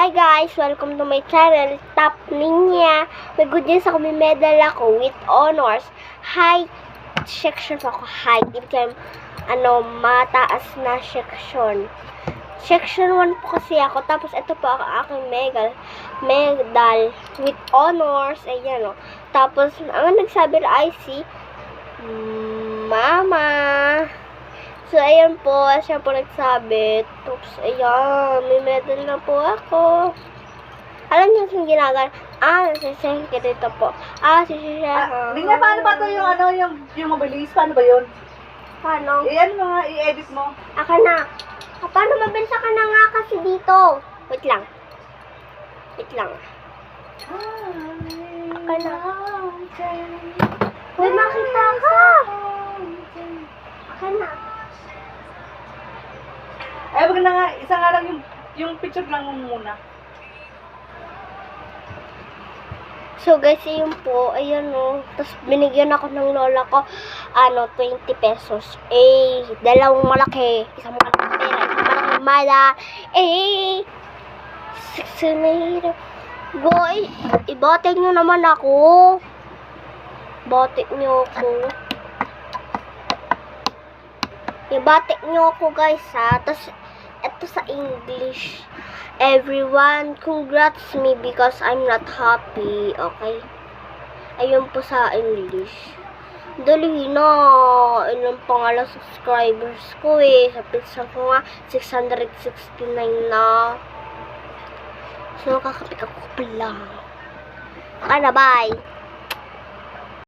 Hi guys! Welcome to my channel, Top Ninja. May good news ako, may medal ako with honors. High section po ako, high. Ibig sabihin, mataas na section. Section 1 po kasi ako, tapos ito po ako aking medal with honors. Ayan o. Tapos, ang nagsabi na ay si Mama. So, ayan po, siya po nagsabi. Tapos, ayan, may medal na po ako. Alam niyo yung ginagawa? Sising ka dito po. Sising. Linga, paano ba ito yung mabilis? Paano ba yun? Paano? Ano mo nga, i-edit mo? Aka na. Paano mabilis ka na nga kasi dito? Wait lang. Aka na. Uy, makita ka! Aka na. Ay, wag na nga, isa nga lang yung picture lang muna. So guys, yun po, ayan o. Tapos binigyan ako ng lola ko, 20 pesos. Dalawang malaki. Isang malaki pera, isang malaki mala. 6 na hirap. Boy, ibote nyo naman ako. Bote nyo ako. Ibate nyo ako guys ha. Tapos, ito sa English. Everyone, congrats me because I'm not happy. Okay? Ayun po sa English. Dali na. Ilang pangalan subscribers ko Sa pizza ko nga, 669 na. So, kakapit ako pa lang. Bye.